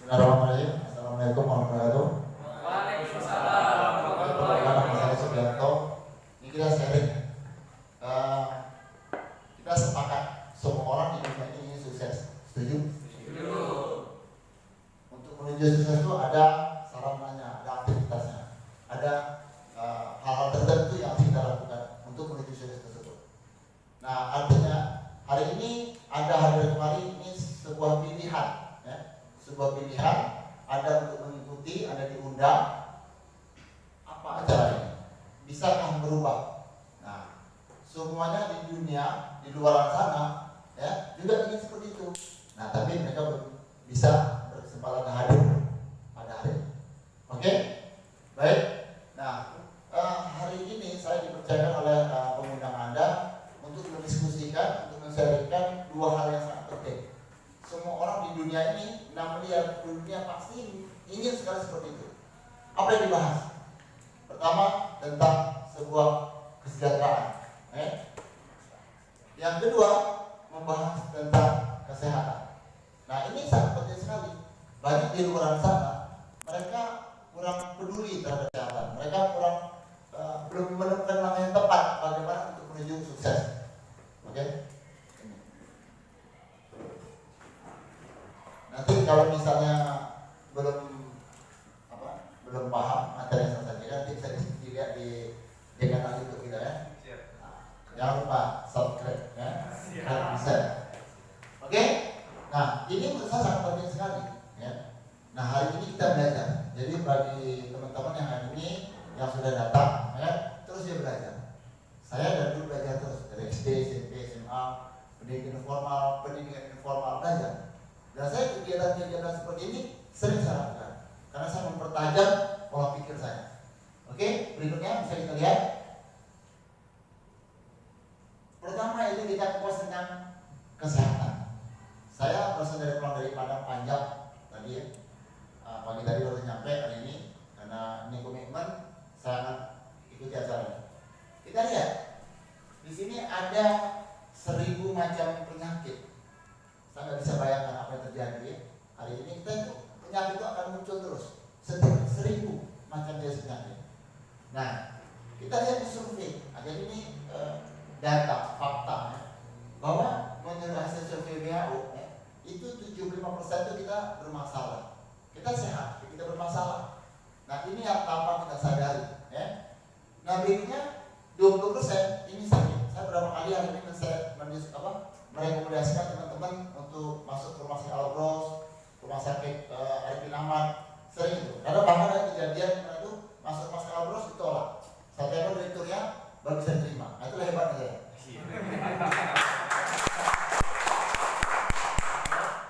Bismillahirrahmanirrahim. Assalamualaikum warahmatullahi wabarakatuh. Waalaikumsalam warahmatullahi wabarakatuh. Saya Sugianto. Ini kita sharing. Kita sepakat semua orang di dunia ini ingin sukses. Setuju? Setuju. Untuk menuju sukses itu ada sarananya, ada aktivitasnya, ada hal-hal tertentu yang harus kita lakukan untuk menuju sukses tersebut. Nah, artinya hari ini ada hadir kemari ini sebuah pilihan, ya. Sebuah pilihan, ada untuk mengikuti, ada diundang. Apa acaranya? Bisakah berubah? Nah, semuanya di dunia, di luar sana, ya, juga ingin seperti itu. Nah, tapi mereka belum bisa berkesempatan hadir pada hari ini. Oke? Baik. Nah, hari ini saya dipercayakan oleh pengundang Anda untuk mendiskusikan, untuk men-sharingkan dua hal yang sangat penting. Semua orang di dunia ini, 6 miliar dunia pasti ingin sekali seperti itu. Apa yang dibahas? Pertama, tentang sebuah kesejahteraan. Yang kedua, membahas tentang kesehatan. Nah, ini sangat penting sekali. Banyak di luar sana, mereka kurang peduli terhadap kesehatan. Mereka belum menemukan langkah yang tepat bagaimana untuk menuju sukses. Oke? Nanti kalau misalnya belum paham materi yang saya sampaikan, nanti bisa dilihat di kanal YouTube kita ya. Jangan lupa subscribe ya. Oke? Nah, ini menurut saya sangat penting sekali ya. Nah, hari ini kita belajar. Jadi bagi teman-teman yang hari ini yang sudah datang ya, terus dia belajar. Saya dari dulu belajar terus dari SD, SMP, SMA, pendidikan informal, belajar. Dan saya kegiatan-kegiatan seperti ini sering saya lakukan karena saya mempertajam pola pikir saya. Oke, berikutnya bisa kita lihat. Pertama itu kita kupas tentang kesehatan. Saya barusan pulang dari Padang Panjang tadi ya. Pagi tadi baru nyampe hari ini karena ini komitmen saya akan ikuti acara. Kita lihat di sini ada 1000 macam penyakit. Saya nggak bisa bayangkan apa yang terjadi hari ini. Kita penyakit itu akan muncul terus. Setiap 1000 macam jenis penyakit. Nah, kita lihat di survei. Jadi ini data, fakta ya, bahwa menurut hasil survei WHO itu 75% itu kita bermasalah. Kita sehat, kita bermasalah. Nah, ini yang tanpa kita sadari ya. Nah, berikutnya 20% ini sakit. Saya berapa kali hari ini saya merekomendasikan teman-teman untuk masuk ke rumah sakit Al-Bros, rumah sakit Arifin Ahmad, sering itu. Karena bahkan ada kejadian itu masuk rumah sakit Al-Bros ditolak. Saya tanya direkturnya baru bisa terima. Nah, itulah hebatnya saya.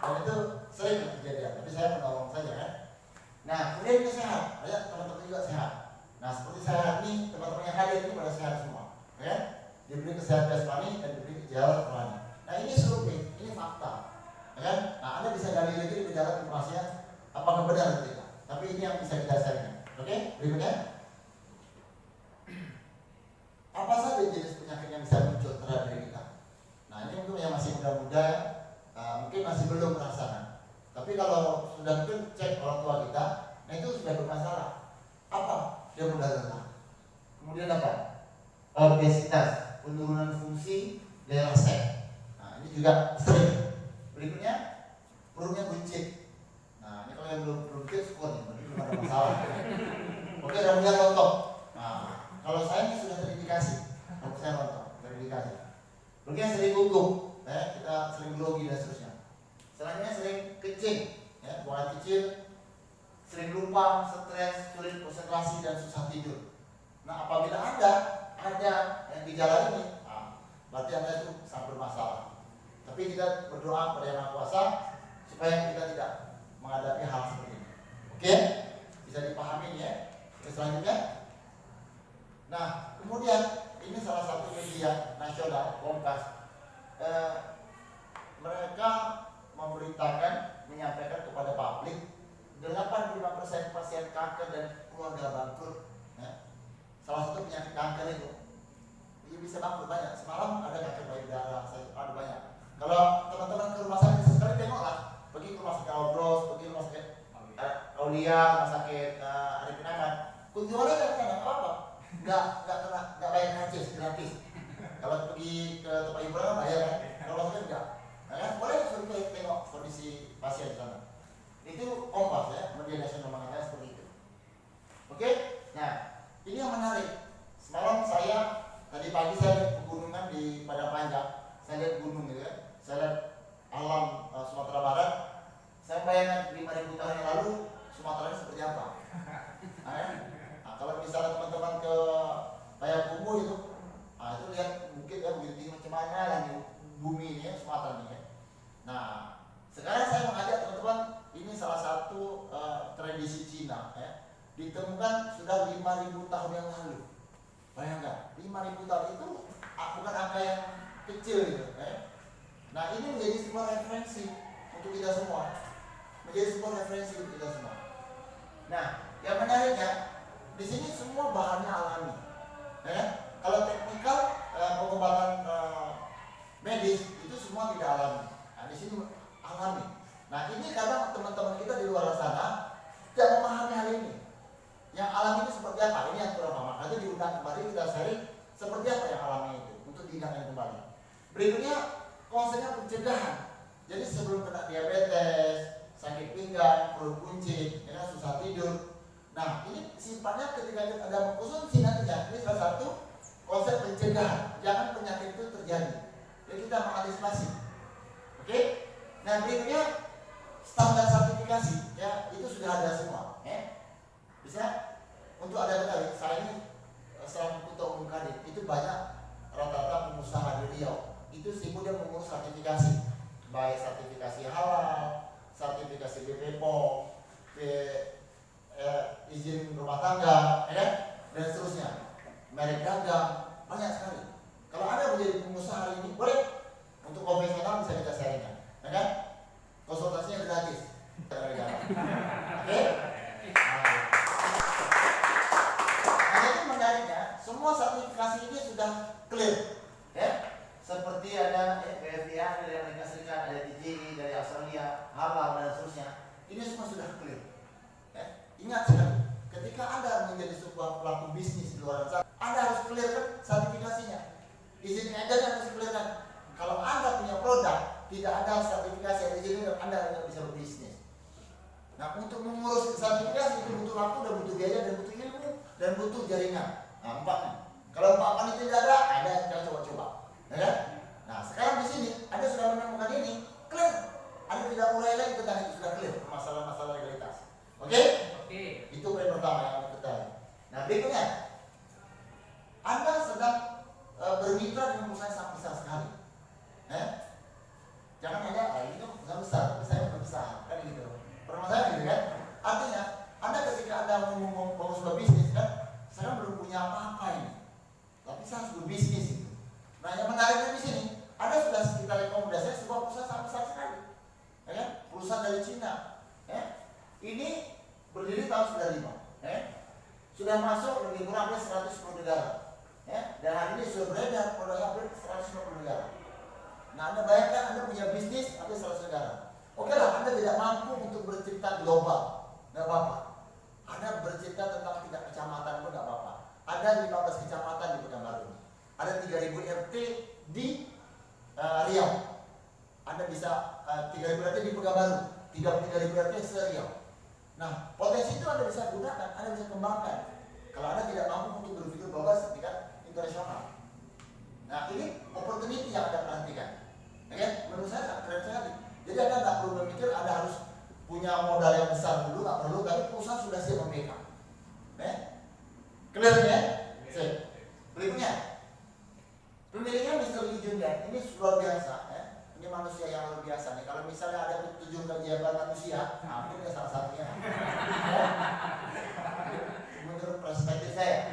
Dan itu sering kejadian, tapi saya menolong saja kan. Nah, kemudian kita sehat, banyak teman-teman juga sehat. Nah, seperti saya ini, teman-teman yang hadir ini pada sehat semua, ya. Diberi kesehatan jasmani dan diberi kesehatan rohani. Nah, ini survei, ini fakta, ya kan? Nah, Anda bisa gali lagi di dalam informasinya apakah benar atau tidak. Tapi ini yang bisa kita sharing. Oke, berikutnya. Apa saja jenis penyakit yang bisa muncul terhadap diri kita? Nah, ini untuk yang masih muda-muda, mungkin masih belum merasakan. Tapi kalau sudah mungkin cek orang tua kita, nah itu sudah bermasalah. Apa? Dia mudah lelah. Kemudian apa? Obesitas, penurunan fungsi daya rasa. Nah, ini juga sering. Berikutnya, perutnya buncit. Nah, ini kalau yang belum buncit, syukur nih, belum ada masalah. Oke, rambutnya rontok. Nah, kalau saya ini sudah terindikasi, rambut saya rontok, terindikasi. Berikutnya sering gugup, ya, kita sering grogi dan seterusnya. Selanjutnya sering kencing, ya, buang air kecil, sering lupa, stres, sulit konsentrasi dan susah tidur. Nah, apabila Anda ada yang gejala ini, berarti Anda itu sangat bermasalah. Tapi kita berdoa kepada Yang Maha Kuasa supaya kita tidak menghadapi hal seperti ini. Oke, bisa dipahami ya. Oke, selanjutnya. Nah, kemudian ini salah satu media nasional, Kompas. Mereka memberitakan, menyampaikan kepada publik 85% pasien kanker dan keluarga bangkrut. Ya. Salah satu penyakit kanker itu bisa bangkrut banyak. Semalam ada kanker payudara, ada banyak. Kalau teman-teman ke rumah sakit sekali tengoklah, pergi ke rumah sakit Al-Bros, pergi ke rumah sakit Aulia, rumah sakit Arifin Ahmad, kunjungannya nggak sana, apa? Nggak bayar karcis, gratis. Kalau pergi ke tempat hiburan bayar kan, kalau maksudnya enggak. Nah, kan boleh suruh tengok kondisi pasien di sana. Itu Kompas ya, media nasional mengatakan seperti itu. Oke, nah ini yang menarik. Semalam saya tadi pagi saya lihat pegunungan di Padang Panjang, saya lihat gunung gitu kan, saya lihat alam Sumatera Barat. Saya bayangkan 5.000 tahun yang lalu Sumatera ini seperti apa. Nah, kalau misalnya teman-teman ke Payakumbuh itu lihat bukit ya begitu tinggi macam mana lagi bumi ini ya, Sumatera ini ya. Nah, sekarang saya mengajak teman-teman, ini salah satu tradisi Cina ya, ditemukan sudah 5.000 tahun yang lalu. Bayangkan, 5.000 tahun itu bukan angka yang kecil gitu ya. Nah, ini menjadi sebuah referensi untuk kita semua. Menjadi sebuah referensi untuk kita semua. Nah, yang menariknya di sini semua bahannya alami. Ya. Kalau teknikal pengobatan medis itu semua tidak alami. Nah, di sini alami. Nah, ini karena teman-teman kita di luar sana tidak memahami hal ini. Yang alami itu seperti apa? Ini yang kurang paham. Maka itu diundang kembali kita sharing seperti apa yang alami itu untuk diingatkan kembali. Berikutnya konsepnya pencegahan. Jadi sebelum kena diabetes, sakit pinggang, perut buncit, ya, susah tidur. Nah, ini sifatnya ketika kita ada mengkonsumsi nantinya, ini salah satu konsep pencegahan. Jangan penyakit itu terjadi. Jadi kita mengantisipasi. Oke? Nah, berikutnya standar sertifikasi, ya itu sudah ada semua. Bisa untuk ada kali saya ini selaku ketua umum Kadin itu banyak rata-rata pengusaha di Riau itu sibuk dia mengurus sertifikasi, baik sertifikasi halal, sertifikasi BPOM, izin rumah tangga, ya, dan seterusnya, merek dagang, banyak sekali. Kalau Anda menjadi pengusaha hari ini, boleh untuk konvensional bisa kita sharingkan, ya kan? Konsultasinya gratis. Oke? Nah, itu menariknya, semua sertifikasi ini sudah clear, ya. Seperti ada BFDA dari Amerika Serikat, ada DJI dari Australia, halal dan seterusnya. Ini semua sudah clear. Ya. Ingat sekali, ketika Anda menjadi sebuah pelaku bisnis di luar sana, Anda harus clearkan sertifikasinya. Izin edarnya harus clearkan. Kalau Anda punya produk tidak ada sertifikasi yang diizinkan, Anda tidak bisa berbisnis. Nah, untuk mengurus sertifikasi itu butuh waktu dan butuh biaya dan butuh ilmu dan butuh jaringan. Nah, empatnya. Kalau empat ini tidak ada, Anda yang coba-coba. Ya kan? Nah, sekarang di sini Anda sudah menemukan ini, clear. Anda tidak mulai lagi tentang itu, sudah clear masalah-masalah legalitas. Oke? Oke. Itu poin pertama yang Anda ketahui. Nah, berikutnya, Anda sedang bermitra dengan perusahaan sangat besar sekali. Jangan ada, ini kan perusahaan besar, tapi saya bukan besar, kan gitu. Permasalahan gitu kan? Artinya, Anda ketika Anda mau sebuah bisnis kan, saya belum punya apa-apa ini, tapi saya harus berbisnis itu. Nah, yang menariknya di sini, Anda sudah kita rekomendasikan sebuah perusahaan sangat besar sekali, ya kan? Perusahaan dari Cina, ya. Ini berdiri tahun 95, ya. Sudah masuk lebih kurang hampir 110 negara, ya. Dan hari ini sudah beredar pada hampir 150 negara. Nah, Anda bayangkan Anda punya bisnis hampir 100 negara. Oke lah, Anda tidak mampu untuk bercerita global, nggak apa-apa. Anda bercerita tentang tingkat kecamatan pun nggak apa-apa. Ada 15 kecamatan di Pekanbaru. Ada 3.000 RT di Riau. Anda bisa 3.000 RT di Pekanbaru, 3.000 RT se-Riau. Nah, potensi itu Anda bisa gunakan, Anda bisa kembangkan. Kalau Anda tidak mampu untuk berpikir global setingkat internasional. Nah, ini opportunity yang Anda perhatikan. Ya, menurut saya sangat keren sekali. Jadi Anda tidak perlu berpikir Anda harus punya modal yang besar dulu, nggak perlu, tapi perusahaan sudah siap membackup. Clear ya? Berikutnya, pemilihan Mr. Lee Jun Gan ini luar biasa. Ini manusia yang luar biasa nih. Kalau misalnya ada 7 kegiatan manusia, nah ini salah satunya. Menurut perspektif saya,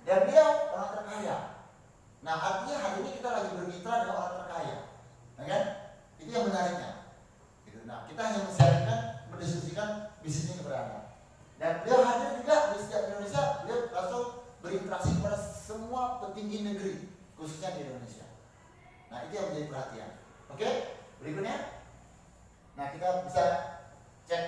dan dia orang terkaya. Nah, artinya hari ini kita lagi bermitra dengan orang terkaya, ya kan? Itu yang menariknya. Gitu. Nah, kita hanya mendiskusikan bisnisnya kepada Anda. Dan dia hadir juga di setiap Indonesia, dia langsung berinteraksi kepada semua petinggi negeri, khususnya di Indonesia. Nah, itu yang menjadi perhatian. Oke, berikutnya. Nah, kita bisa cek